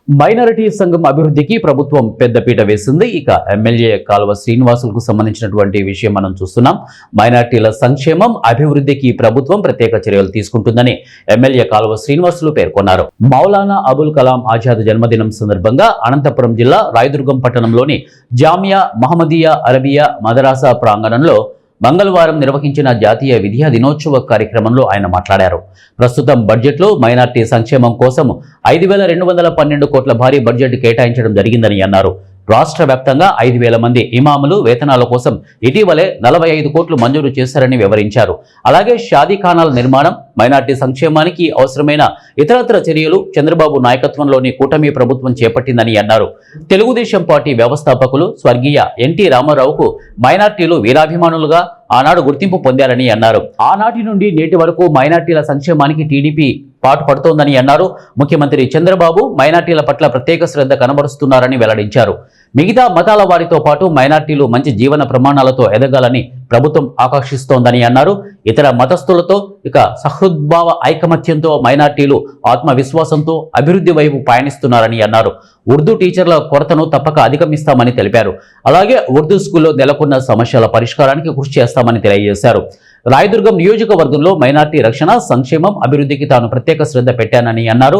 Minority సంఘం అభివృద్ధికి ప్రభుత్వం పెద్దపీట వేసింది. ఇక ఎమ్మెల్యే కాలువ శ్రీనివాసులకు సంబంధించినటువంటి విషయం మనం చూస్తున్నాం. మైనారిటీల సంక్షేమం అభివృద్ధికి ప్రభుత్వం ప్రత్యేక చర్యలు తీసుకుంటుందని ఎమ్మెల్యే కాలువ శ్రీనివాసులు పేర్కొన్నారు. మౌలానా అబుల్ కలాం ఆజాద్ జన్మదినం సందర్భంగా అనంతపురం జిల్లా రాయదుర్గం పట్టణంలోని జామియా మహమ్మదియా అరబియా మదరాసా ప్రాంగణంలో మంగళవారం నిర్వహించిన జాతీయ విద్యా దినోత్సవ కార్యక్రమంలో ఆయన మాట్లాడారు. ప్రస్తుతం బడ్జెట్లో మైనార్టీ సంక్షేమం కోసం 5,212 కోట్ల భారీ బడ్జెట్ కేటాయించడం జరిగిందని అన్నారు. రాష్ట్ర వ్యాప్తంగా 5,000 మంది ఇమాములు వేతనాల కోసం ఇటీవలే 45 కోట్లు మంజూరు చేశారని వివరించారు. అలాగే షాదీఖానాల నిర్మాణం, మైనార్టీ సంక్షేమానికి అవసరమైన ఇతరత్ర చర్యలు చంద్రబాబు నాయకత్వంలోని కూటమి ప్రభుత్వం చేపట్టిందని అన్నారు. తెలుగుదేశం పార్టీ వ్యవస్థాపకులు స్వర్గీయ ఎన్టీ రామారావుకు మైనార్టీలు వీరాభిమానులుగా ఆనాడు గుర్తింపు పొందారని అన్నారు. ఆనాటి నుండి నేటి వరకు మైనార్టీల సంక్షేమానికి టీడీపీ పాటుపడుతోందని అన్నారు. ముఖ్యమంత్రి చంద్రబాబు మైనార్టీల పట్ల ప్రత్యేక శ్రద్ధ కనబరుస్తున్నారని వెల్లడించారు. మిగతా మతాల వారితో పాటు మైనార్టీలు మంచి జీవన ప్రమాణాలతో ఎదగాలని ప్రభుత్వం ఆకాంక్షిస్తోందని అన్నారు. ఇతర మతస్థులతో ఇక సహృద్భావ ఐకమత్యంతో మైనార్టీలు ఆత్మవిశ్వాసంతో అభివృద్ధి వైపు పయనిస్తున్నారని అన్నారు. ఉర్దూ టీచర్ల కొరతను తప్పక అధిగమిస్తామని తెలిపారు. అలాగే ఉర్దూ స్కూల్లో నెలకొన్న సమస్యల పరిష్కారానికి కృషి చేస్తామని తెలియజేశారు. రాయదుర్గం నియోజకవర్గంలో మైనార్టీ రక్షణ, సంక్షేమం, అభివృద్ధికి తాను ప్రత్యేక శ్రద్ధ పెట్టానని అన్నారు.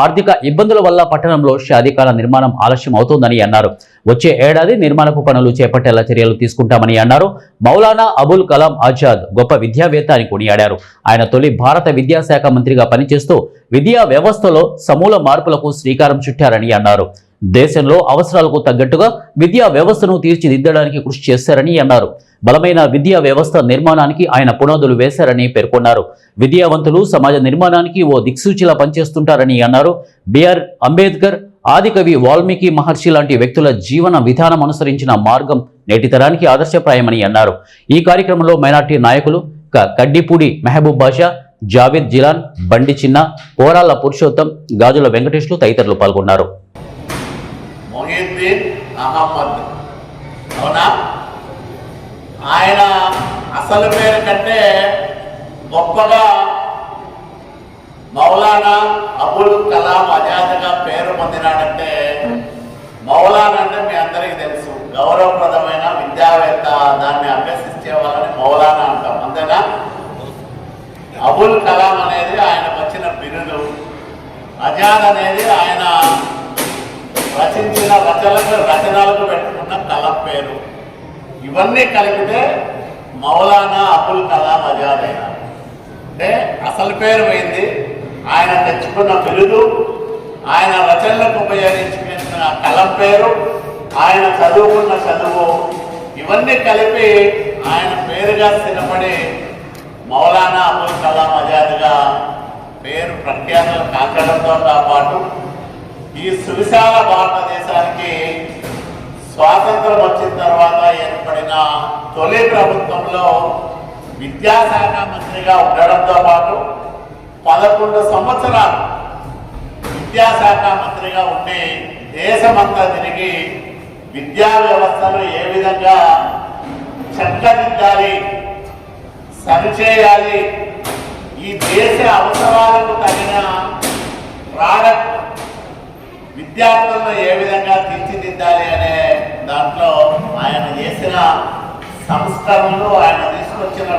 ఆర్థిక ఇబ్బందుల వల్ల పట్టణంలో షాదీఖానా నిర్మాణం ఆలస్యం అవుతోందని అన్నారు. వచ్చే ఏడాది నిర్మాణపు పనులు చేపట్టేలా చర్యలు తీసుకుంటామని అన్నారు. మౌలానా అబుల్ కలాం ఆజాద్ గొప్ప విద్యావేత్త అని కొనియాడారు. ఆయన తొలి భారత విద్యాశాఖ మంత్రిగా పనిచేస్తూ విద్యా వ్యవస్థలో సమూల మార్పులకు శ్రీకారం చుట్టారని అన్నారు. దేశంలో అవసరాలకు తగ్గట్టుగా విద్యా వ్యవస్థను తీర్చిదిద్దడానికి కృషి చేశారని అన్నారు. బలమైన విద్యా వ్యవస్థ నిర్మాణానికి ఆయన పునాదులు వేశారని పేర్కొన్నారు. విద్యావంతులు సమాజ నిర్మాణానికి ఓ దిక్సూచిలా పనిచేస్తుంటారని అన్నారు. బిఆర్ అంబేద్కర్, ఆదికవి వాల్మీకి మహర్షి లాంటి వ్యక్తుల జీవన విధానం అనుసరించిన మార్గం నేటి తరానికి ఆదర్శప్రాయమని అన్నారు. ఈ కార్యక్రమంలో మైనార్టీ నాయకులు కడ్డిపూడి మెహబూబ్ బాషా, జావేద్ జిలాన్, బండి చిన్న, పోరాల పురుషోత్తం, గాజుల వెంకటేష్లు తదితరులు పాల్గొన్నారు. ఆయన అసలు పేరు కంటే గొప్పగా మౌలానా అబుల్ కలాం ఆజాద్గా పేరు పొందినాడంటే, మౌలానా అంటే మీ అందరికీ తెలుసు, గౌరవప్రదమైన విద్యావేత్త, దాన్ని అభ్యసించే వాళ్ళని మౌలానా అంటాం, అంతేనా? అబుల్ కలాం అనేది ఆయనకు వచ్చిన బిరుదు, ఆజాద్ అనేది ఆయన రచించిన రచనలకు పెట్టుకున్న కలం పేరు. ఇవన్నీ కలిపితే మౌలానా అబుల్ కలాం ఆజాద్ అయినా. అంటే అసలు పేరు పోయింది, ఆయన తెచ్చుకున్న బిరుదు, ఆయన రచనలకు ఉపయోగించుకున్న కలం పేరు, ఆయన చదువుకున్న చదువు, ఇవన్నీ కలిపి ఆయన పేరుగా స్థిరపడి మౌలానా అబుల్ కలాం ఆజాద్గా పేరు ప్రఖ్యాతులు కాకడంతో పాటు ఈ సువిశాల భారతదేశానికి స్వాతంత్రం వచ్చిన తర్వాత ఏర్పడిన తొలి ప్రభుత్వంలో విద్యాశాఖ మంత్రిగా ఉండడంతో పాటు 11 సంవత్సరాలు విద్యాశాఖ మంత్రిగా ఉండి దేశమంతా తిరిగి విద్యా వ్యవస్థను ఏ విధంగా చక్కదిద్దాలి, సరిచేయాలి, ఈ దేశ అవసరాలకు తగిన ప్రోడక్ట్ విద్యార్థులను ఏ విధంగా తీర్చిదిద్దాలి అనే దాంట్లో ఆయన చేసిన సంస్కరణలు, ఆయన తీసుకొచ్చిన